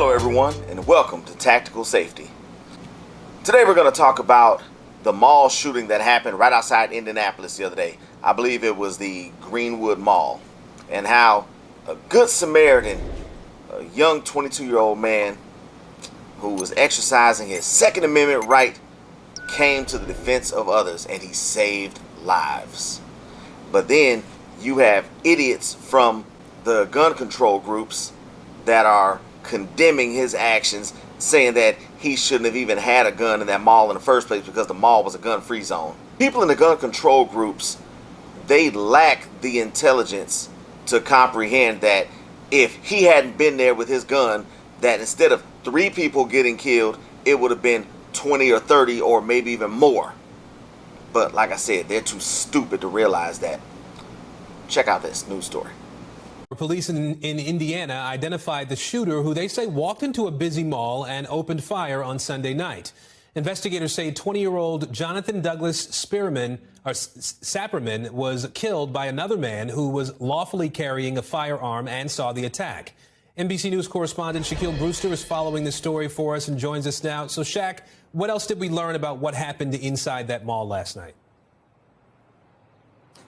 Hello everyone, and welcome to Tactical Safety. Today we're going to talk about the mall shooting that happened right outside Indianapolis the other day. I believe it was the Greenwood Mall, and how a good Samaritan, a young 22-year-old man who was exercising his Second Amendment right, came to the defense of others and he saved lives. But then you have idiots from the gun control groups that are condemning his actions, saying that he shouldn't have even had a gun in that mall in the first place because the mall was a gun-free zone. People in the gun control groups, they lack the intelligence to comprehend that if he hadn't been there with his gun, that instead of 3 people getting killed, it would have been 20 or 30 or maybe even more. But like I said, they're too stupid to realize that. Check out this news story. Police in Indiana identified the shooter, who they say walked into a busy mall and opened fire on Sunday night. Investigators say 20-year-old Jonathan Douglas Sapperman was killed by another man who was lawfully carrying a firearm and saw the attack. NBC News correspondent Shaquille Brewster is following the story for us and joins us now. So, Shaq, what else did we learn about what happened inside that mall last night?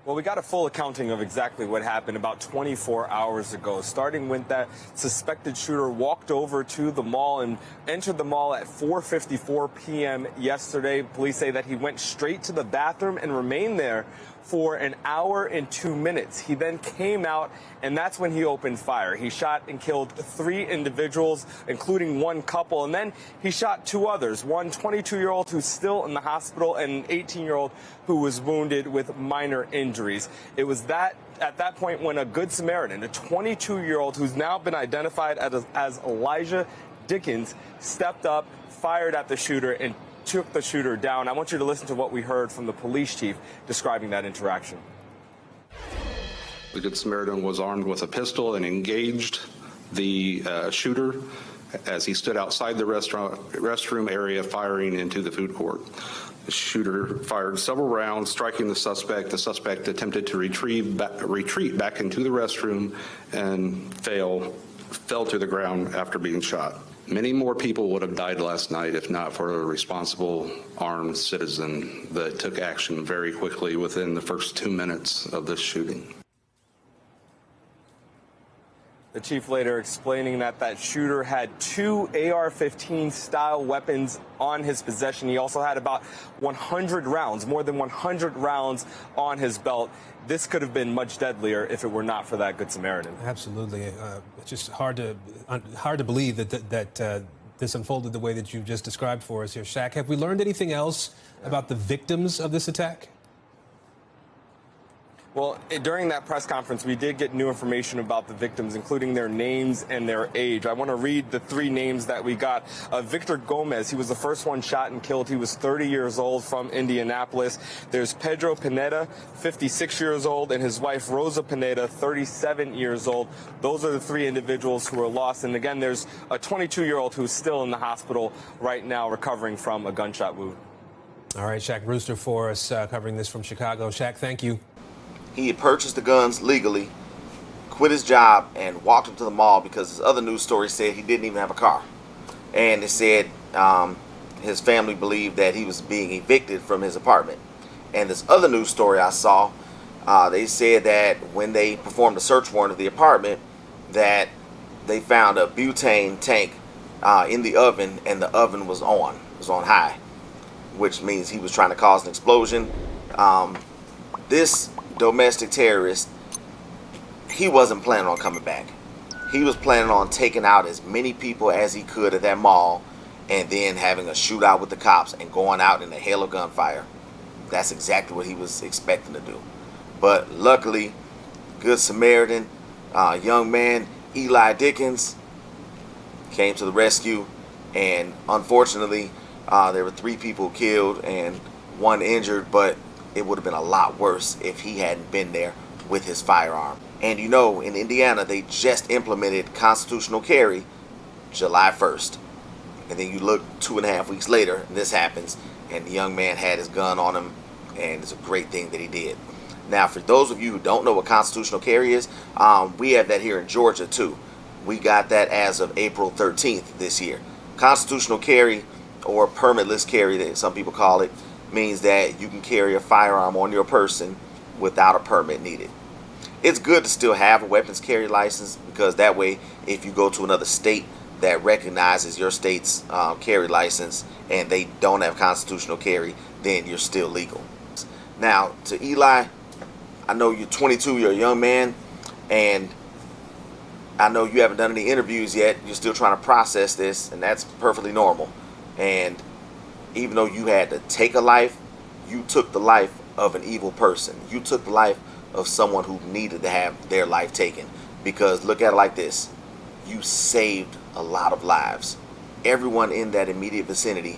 Well, we got a full accounting of exactly what happened about 24 hours ago, starting when that suspected shooter walked over to the mall and entered the mall at 4:54 p.m. yesterday. Police say that he went straight to the bathroom and remained there for an hour and 2 minutes. He then came out, and that's when he opened fire. He shot and killed 3 individuals, including 1 couple, and then he shot 2 others, one 22-year-old who's still in the hospital and an 18-year-old who was wounded with minor injuries. It was at that point when a Good Samaritan, a 22-year-old who's now been identified as Elijah Dickens, stepped up, fired at the shooter, and took the shooter down. I want you to listen to what we heard from the police chief describing that interaction. The Good Samaritan was armed with a pistol and engaged the shooter as he stood outside the restroom area, firing into the food court. The shooter fired several rounds, striking the suspect. The suspect attempted to retreat back into the restroom and fell to the ground after being shot. Many more people would have died last night if not for a responsible armed citizen that took action very quickly within the first 2 minutes of this shooting. The chief later explaining that shooter had 2 AR-15 style weapons on his possession. He also had about 100 rounds, more than 100 rounds on his belt. This could have been much deadlier if it were not for that Good Samaritan. Absolutely. It's just hard to believe that this unfolded the way that you've just described for us here. Shaq, have we learned anything else about the victims of this attack? Well, during that press conference, we did get new information about the victims, including their names and their age. I want to read the 3 names that we got. Victor Gomez, he was the first one shot and killed. He was 30 years old from Indianapolis. There's Pedro Pineda, 56 years old, and his wife, Rosa Pineda, 37 years old. Those are the 3 individuals who were lost. And again, there's a 22-year-old who's still in the hospital right now recovering from a gunshot wound. All right, Shaq Brewster for us, covering this from Chicago. Shaq, thank you. He had purchased the guns legally, quit his job, and walked into the mall because his other news story said he didn't even have a car. And it said his family believed that he was being evicted from his apartment. And this other news story I saw, they said that when they performed a search warrant of the apartment, that they found a butane tank in the oven, and the oven was on high, which means he was trying to cause an explosion. This domestic terrorist, he wasn't planning on coming back. He was planning on taking out as many people as he could at that mall and then having a shootout with the cops and going out in a hail of gunfire. That's exactly what he was expecting to do. But luckily, Good Samaritan, young man Eli Dickens, came to the rescue, and unfortunately there were 3 people killed and 1 injured, but it would have been a lot worse if he hadn't been there with his firearm. And you know, in Indiana, they just implemented constitutional carry July 1st. And then you look 2.5 weeks later, and this happens, and the young man had his gun on him, and it's a great thing that he did. Now, for those of you who don't know what constitutional carry is, we have that here in Georgia too. We got that as of April 13th this year. Constitutional carry, or permitless carry, that some people call it, means that you can carry a firearm on your person without a permit needed. It's good to still have a weapons carry license, because that way, if you go to another state that recognizes your state's carry license and they don't have constitutional carry, then you're still legal. Now, to Eli, I know you're 22, you're a young man, and I know you haven't done any interviews yet. You're still trying to process this, and that's perfectly normal. And even though you had to take a life, you took the life of an evil person. You took the life of someone who needed to have their life taken. Because look at it like this. You saved a lot of lives. Everyone in that immediate vicinity,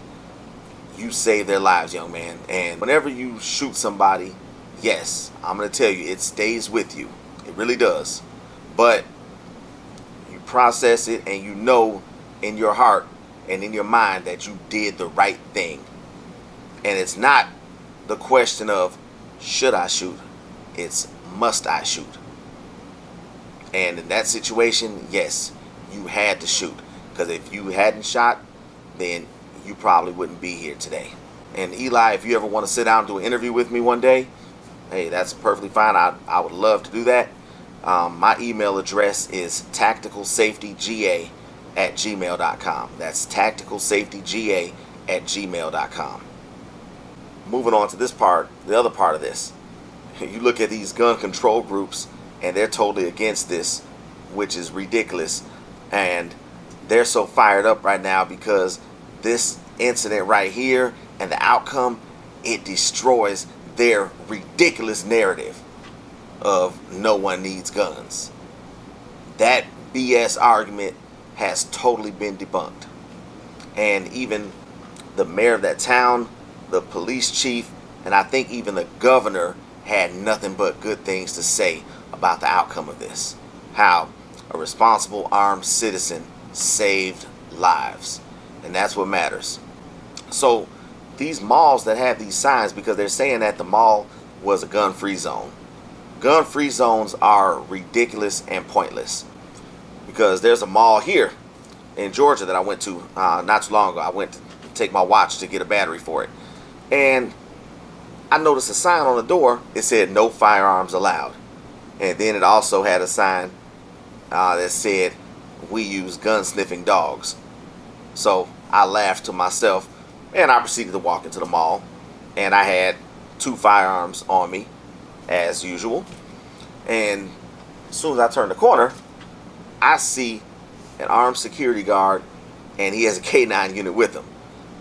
you saved their lives, young man. And whenever you shoot somebody, yes, I'm going to tell you, it stays with you. It really does. But you process it, and you know in your heart and in your mind that you did the right thing. And it's not the question of should I shoot, it's must I shoot. And in that situation, yes, you had to shoot, because if you hadn't shot, then you probably wouldn't be here today. And Eli, if you ever want to sit down and do an interview with me one day, hey, that's perfectly fine. I would love to do that. My email address is tacticalsafetyga@gmail.com. That's tacticalsafetyga@gmail.com. Moving on to this part, the other part of this. You look at these gun control groups, and they're totally against this, which is ridiculous. And they're so fired up right now because this incident right here and the outcome, it destroys their ridiculous narrative of no one needs guns. That BS argument has totally been debunked. And even the mayor of that town, the police chief, and I think even the governor had nothing but good things to say about the outcome of this. How a responsible armed citizen saved lives. And that's what matters. So these malls that have these signs, because they're saying that the mall was a gun-free zone. Gun-free zones are ridiculous and pointless. Because there's a mall here in Georgia that I went to not too long ago. I went to take my watch to get a battery for it. And I noticed a sign on the door. It said no firearms allowed. And then it also had a sign that said we use gun-sniffing dogs. So I laughed to myself, and I proceeded to walk into the mall. And I had 2 firearms on me, as usual. And as soon as I turned the corner, I see an armed security guard, and he has a K9 unit with him.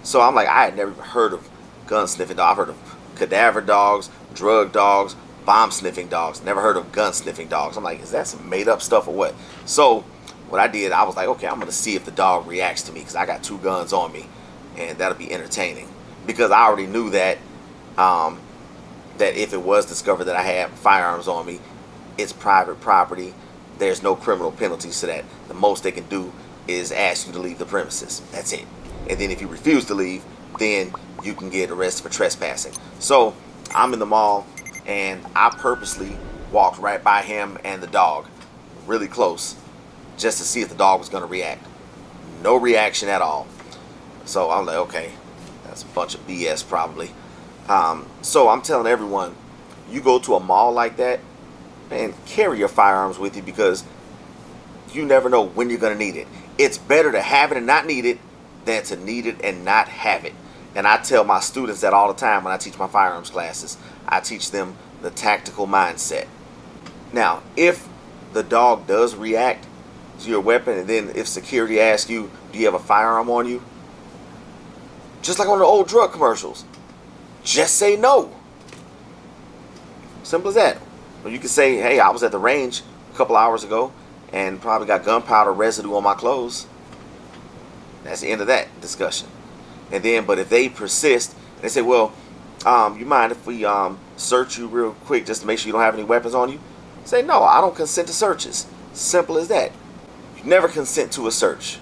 So I'm like, I had never heard of gun-sniffing dogs. I've heard of cadaver dogs, drug dogs, bomb-sniffing dogs. Never heard of gun-sniffing dogs. I'm like, is that some made-up stuff or what? So what I did, I was like, okay, I'm going to see if the dog reacts to me, because I got 2 guns on me, and that'll be entertaining. Because I already knew that that if it was discovered that I had firearms on me, it's private property. There's no criminal penalties to that. The most they can do is ask you to leave the premises. That's it. And then if you refuse to leave, then you can get arrested for trespassing. So I'm in the mall, and I purposely walked right by him and the dog, really close, just to see if the dog was going to react. No reaction at all. So I'm like, okay, that's a bunch of BS probably. So I'm telling everyone, you go to a mall like that, man, carry your firearms with you, because you never know when you're going to need it. It's better to have it and not need it than to need it and not have it. And I tell my students that all the time when I teach my firearms classes. I teach them the tactical mindset. Now, if the dog does react to your weapon, and then if security asks you, do you have a firearm on you? Just like on the old drug commercials, just say no. Simple as that. Or you can say, hey, I was at the range a couple hours ago and probably got gunpowder residue on my clothes. That's the end of that discussion. And then, but if they persist, they say, well, you mind if we search you real quick just to make sure you don't have any weapons on you? Say, no, I don't consent to searches. Simple as that. You never consent to a search.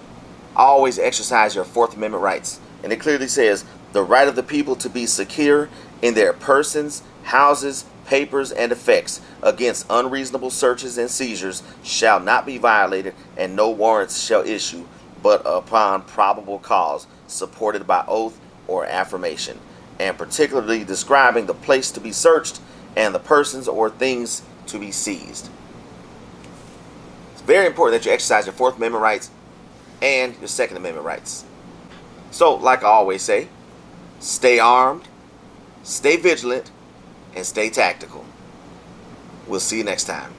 Always exercise your Fourth Amendment rights. And it clearly says, the right of the people to be secure in their persons, houses, papers, and effects against unreasonable searches and seizures shall not be violated, and no warrants shall issue but upon probable cause, supported by oath or affirmation, and particularly describing the place to be searched and the persons or things to be seized. It's very important that you exercise your Fourth Amendment rights and your Second Amendment rights. So, like I always say, stay armed, stay vigilant, and stay tactical. We'll see you next time.